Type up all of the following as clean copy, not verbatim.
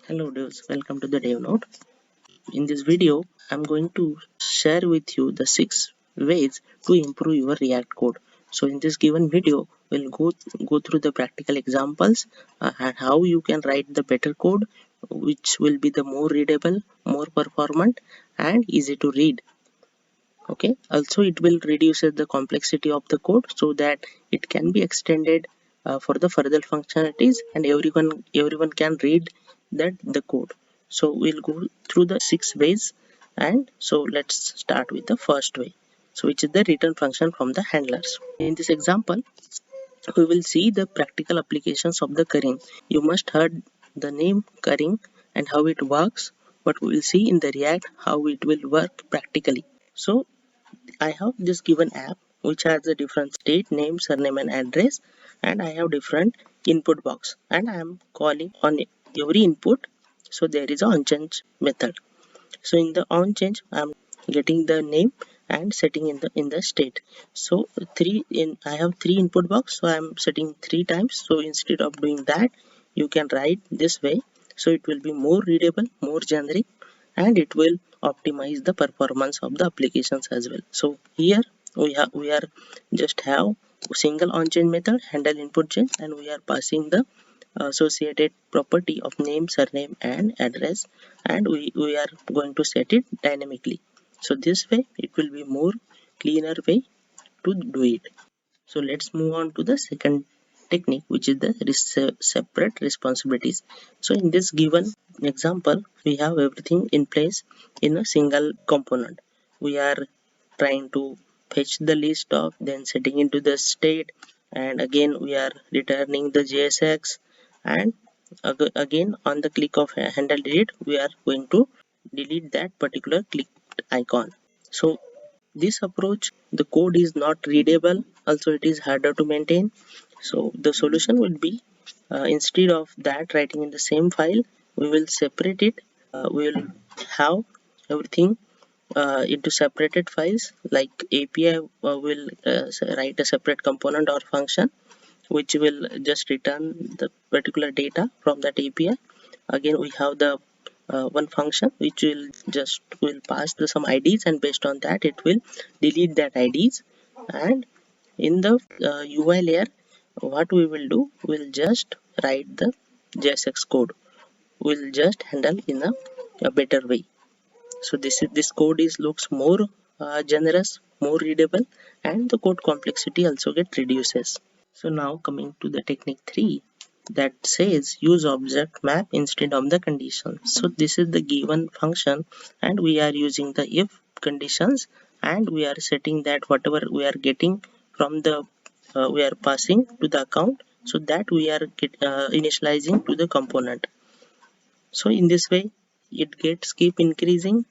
Hello devs, welcome to the Dev Note. In this video, I'm going to share with you the 6 ways to improve your React code. So in this given video, we'll go through the practical examples and how you can write the better code, which will be the more readable, more performant, and easy to read. Okay. Also, it will reduce the complexity of the code so that it can be extended for the further functionalities, and everyone can read that the code. So we'll go through the 6 ways, and so let's start with the first way, so which is the return function from the handlers. In this example, we will see the practical applications of the currying. You must heard the name currying and how it works, but we will see in the React how it will work practically. So I have this given app which has a different state, name, surname, and address, and I have different input box, and I am calling on every input. So there is a onChange method. So in the onChange, I am getting the name and setting in the state. So I have three input box, so I am setting 3 times. So instead of doing that, you can write this way. So it will be more readable, more generic, and it will optimize the performance of the applications as well. So here we are just have single onChange method handle input change, and we are passing the associated property of name, surname, and address, and we are going to set it dynamically. So this way it will be more cleaner way to do it. So let's move on to the second technique, which is the separate responsibilities. So in this given example, we have everything in place in a single component. We are trying to fetch the list of, then setting into the state, and again we are returning the JSX, and again on the click of handle delete, we are going to delete that particular clicked icon. So this approach, the code is not readable, also it is harder to maintain. So the solution would be, instead of that writing in the same file, we will separate it. We will have everything into separated files, like API will write a separate component or function which will just return the particular data from that API. Again, we have the one function which will pass the some IDs, and based on that it will delete that IDs. And in the UI layer, what we will do, we'll just write the JSX code. We'll just handle in a better way. So this code is looks more generous, more readable, and the code complexity also get reduces. So now coming to the technique 3, that says use object map instead of the condition. So this is the given function, and we are using the if conditions, and we are setting that whatever we are getting from the we are passing to the account, so that we are initializing to the component. So in this way it gets keep increasing,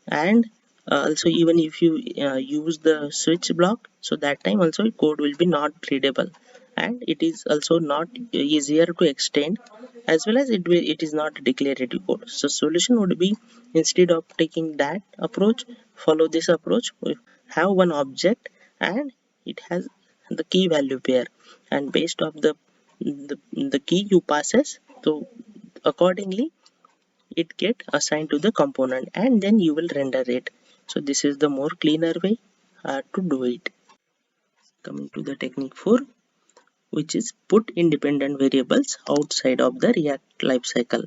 and also even if you use the switch block, so that time also code will be not readable, and it is also not easier to extend, as well as it is not declarative code. So solution would be, instead of taking that approach, follow this approach. We have one object, and it has the key value pair, and based of the key you passes, so accordingly it get assigned to the component, and then you will render it. So this is the more cleaner way to do it. Coming to the technique 4, which is put independent variables outside of the React lifecycle.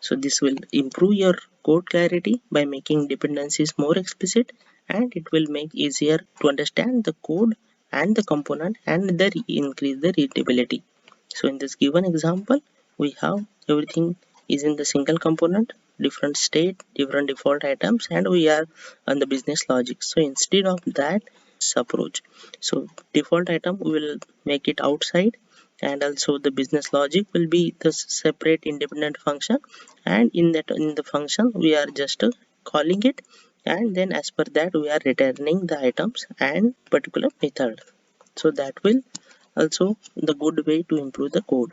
So this will improve your code clarity by making dependencies more explicit, and it will make easier to understand the code and the component, and increase the readability. So in this given example, we have everything is in the single component, different state, different default items, and we are on the business logic. So instead of that approach, so default item we will make it outside, and also the business logic will be the separate independent function, and in the function we are just calling it, and then as per that we are returning the items and particular method. So that will also the good way to improve the code.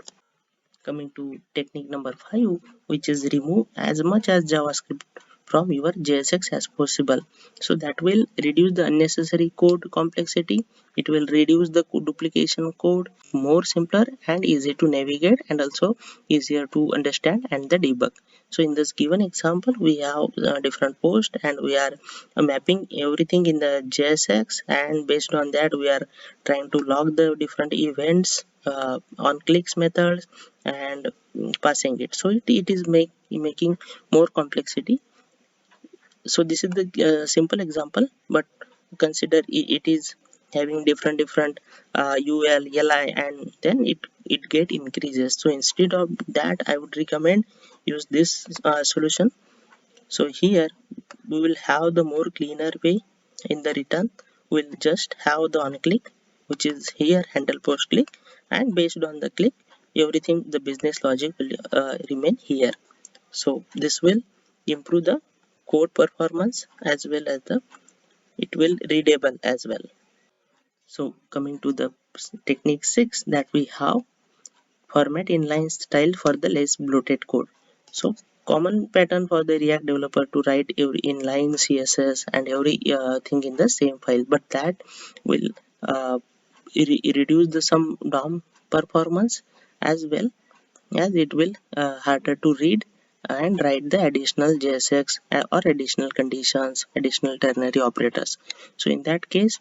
Coming to technique number 5, which is remove as much as JavaScript from your JSX as possible. So that will reduce the unnecessary code complexity. It will reduce the duplication code, more simpler and easy to navigate, and also easier to understand and the debug. So in this given example, we have different posts and we are mapping everything in the JSX, and based on that we are trying to log the different events on clicks methods and passing it. So it is making more complexity. So this is the simple example, but consider it is having different ul li, and then it get increases. So instead of that, I would recommend use this solution. So here we will have the more cleaner way. In the return, we'll just have the on click, which is here handle post click, and based on the click, everything the business logic will remain here. So this will improve the code performance as well as the it will readable as well. So coming to the technique 6 that we have, format inline style for the less bloated code. So common pattern for the React developer to write every inline CSS and every thing in the same file, but that will reduce the some DOM performance, as well as it will harder to read and write the additional JSX or additional conditions, additional ternary operators. So in that case,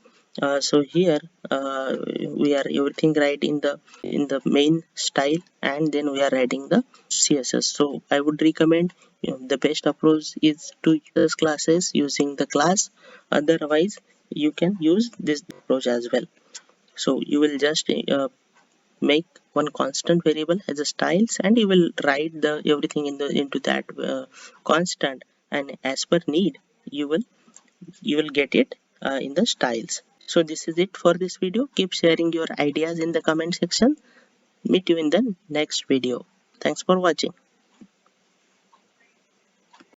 so here we are everything right in the main style, and then we are writing the CSS. So I would recommend, the best approach is to use classes using the class. Otherwise, you can use this approach as well. So you will just make one constant variable as a styles, and you will write the everything in the into that constant, and as per need you will get it in the styles. So this is it for this video. Keep sharing your ideas in the comment section. Meet you in the next video. Thanks for watching.